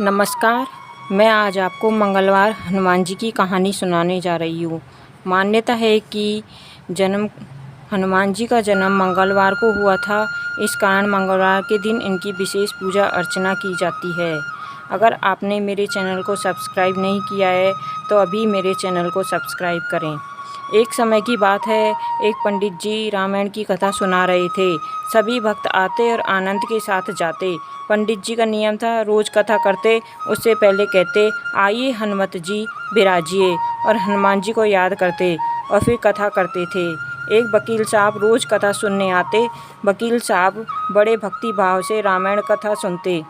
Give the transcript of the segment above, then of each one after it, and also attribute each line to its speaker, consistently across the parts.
Speaker 1: नमस्कार। मैं आज आपको मंगलवार हनुमान जी की कहानी सुनाने जा रही हूँ। मान्यता है कि हनुमान जी का जन्म मंगलवार को हुआ था। इस कारण मंगलवार के दिन इनकी विशेष पूजा अर्चना की जाती है। अगर आपने मेरे चैनल को सब्सक्राइब नहीं किया है तो अभी मेरे चैनल को सब्सक्राइब करें। एक समय की बात है, एक पंडित जी रामायण की कथा सुना रहे थे। सभी भक्त आते और आनंद के साथ जाते। पंडित जी का नियम था, रोज़ कथा करते उससे पहले कहते, आइए हनुमत जी विराजिए, और हनुमान जी को याद करते और फिर कथा करते थे। एक वकील साहब रोज़ कथा सुनने आते। वकील साहब बड़े भक्ति भाव से रामायण कथा सुनते।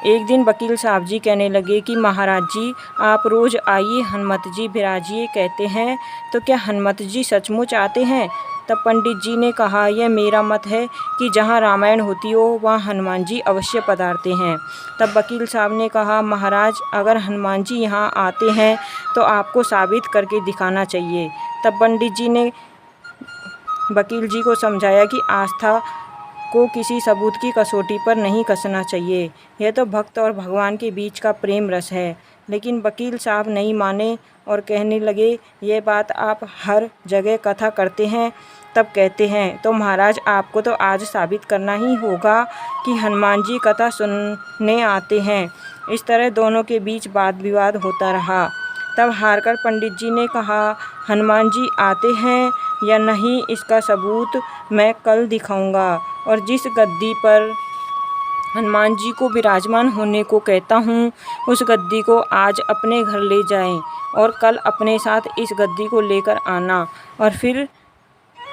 Speaker 1: एक दिन वकील साहब जी कहने लगे कि महाराज जी, आप रोज़ आइए हनुमत जी विराजिए कहते हैं, तो क्या हनुमत जी सचमुच आते हैं? तब पंडित जी ने कहा, यह मेरा मत है कि जहाँ रामायण होती हो वहाँ हनुमान जी अवश्य पधारते हैं। तब वकील साहब ने कहा, महाराज, अगर हनुमान जी यहाँ आते हैं तो आपको साबित करके दिखाना चाहिए। तब पंडित जी ने वकील जी को समझाया कि आस्था को किसी सबूत की कसौटी पर नहीं कसना चाहिए। यह तो भक्त और भगवान के बीच का प्रेम रस है। लेकिन वकील साहब नहीं माने और कहने लगे, ये बात आप हर जगह कथा करते हैं तब कहते हैं, तो महाराज आपको तो आज साबित करना ही होगा कि हनुमान जी कथा सुनने आते हैं। इस तरह दोनों के बीच वाद विवाद होता रहा। तब हारकर पंडित जी ने कहा, हनुमान जी आते हैं या नहीं इसका सबूत मैं कल दिखाऊंगा, और जिस गद्दी पर हनुमान जी को विराजमान होने को कहता हूँ उस गद्दी को आज अपने घर ले जाएं और कल अपने साथ इस गद्दी को लेकर आना, और फिर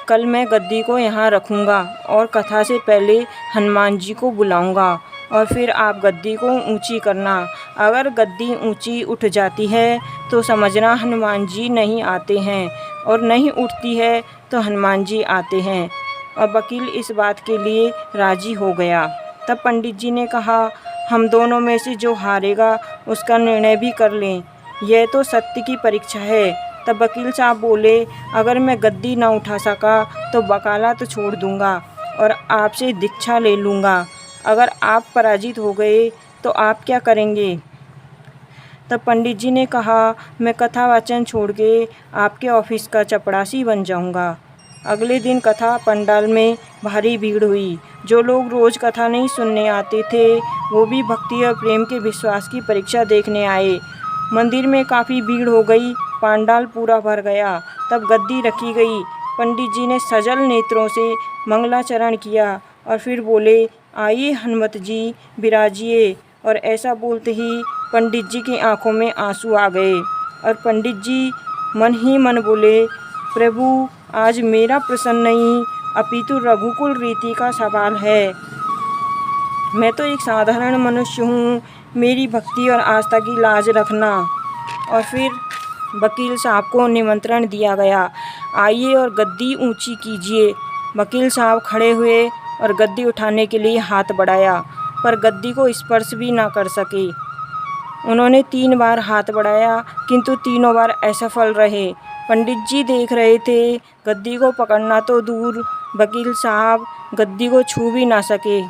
Speaker 1: कल मैं गद्दी को यहाँ रखूँगा और कथा से पहले हनुमान जी को बुलाऊँगा और फिर आप गद्दी को ऊंची करना। अगर गद्दी ऊंची उठ जाती है तो समझना हनुमान जी नहीं आते हैं, और नहीं उठती है तो हनुमान जी आते हैं। और वकील इस बात के लिए राजी हो गया। तब पंडित जी ने कहा, हम दोनों में से जो हारेगा उसका निर्णय भी कर लें, यह तो सत्य की परीक्षा है। तब वकील साहब बोले, अगर मैं गद्दी ना उठा सका तो वकालत छोड़ दूंगा और आपसे दीक्षा ले लूँगा। अगर आप पराजित हो गए तो आप क्या करेंगे? तब पंडित जी ने कहा, मैं कथा वाचन छोड़ के आपके ऑफिस का चपरासी बन जाऊंगा। अगले दिन कथा पंडाल में भारी भीड़ हुई। जो लोग रोज़ कथा नहीं सुनने आते थे वो भी भक्ति और प्रेम के विश्वास की परीक्षा देखने आए। मंदिर में काफ़ी भीड़ हो गई। पंडाल पूरा भर गया। तब गद्दी रखी गई। पंडित जी ने सजल नेत्रों से मंगलाचरण किया और फिर बोले, आइए हनुमत जी विराजिए। और ऐसा बोलते ही पंडित जी की आंखों में आंसू आ गए और पंडित जी मन ही मन बोले, प्रभु, आज मेरा प्रश्न नहीं अपितु रघुकुल रीति का सवाल है। मैं तो एक साधारण मनुष्य हूँ, मेरी भक्ति और आस्था की लाज रखना। और फिर वकील साहब को निमंत्रण दिया गया, आइए और गद्दी ऊंची कीजिए। वकील साहब खड़े हुए और गद्दी उठाने के लिए हाथ बढ़ाया, पर गद्दी को स्पर्श भी ना कर सके। उन्होंने 3 बार हाथ बढ़ाया, किंतु तीनों बार असफल रहे। पंडित जी देख रहे थे, गद्दी को पकड़ना तो दूर, वकील साहब गद्दी को छू भी ना सके।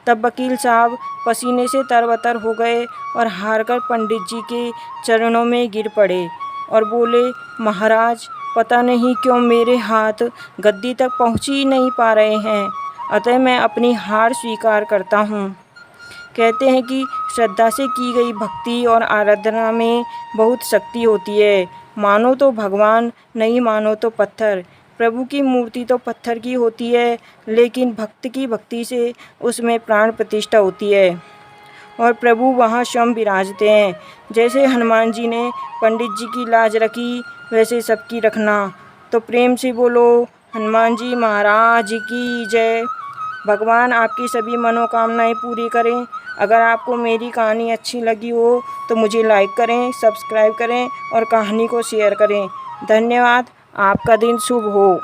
Speaker 1: तब वकील साहब पसीने से तरबतर हो गए और हारकर पंडित जी के चरणों में गिर पड़े और बोले, महाराज, पता नहीं क्यों मेरे हाथ गद्दी तक पहुँच ही नहीं पा रहे हैं, अतः मैं अपनी हार स्वीकार करता हूँ। कहते हैं कि श्रद्धा से की गई भक्ति और आराधना में बहुत शक्ति होती है। मानो तो भगवान, नहीं मानो तो पत्थर। प्रभु की मूर्ति तो पत्थर की होती है, लेकिन भक्त की भक्ति से उसमें प्राण प्रतिष्ठा होती है और प्रभु वहाँ स्वयं विराजते हैं। जैसे हनुमान जी ने पंडित जी की लाज रखी, वैसे सबकी रखना। तो प्रेम से बोलो, हनुमान जी महाराज की जय। भगवान आपकी सभी मनोकामनाएं पूरी करें। अगर आपको मेरी कहानी अच्छी लगी हो तो मुझे लाइक करें, सब्सक्राइब करें और कहानी को शेयर करें। धन्यवाद। आपका दिन शुभ हो।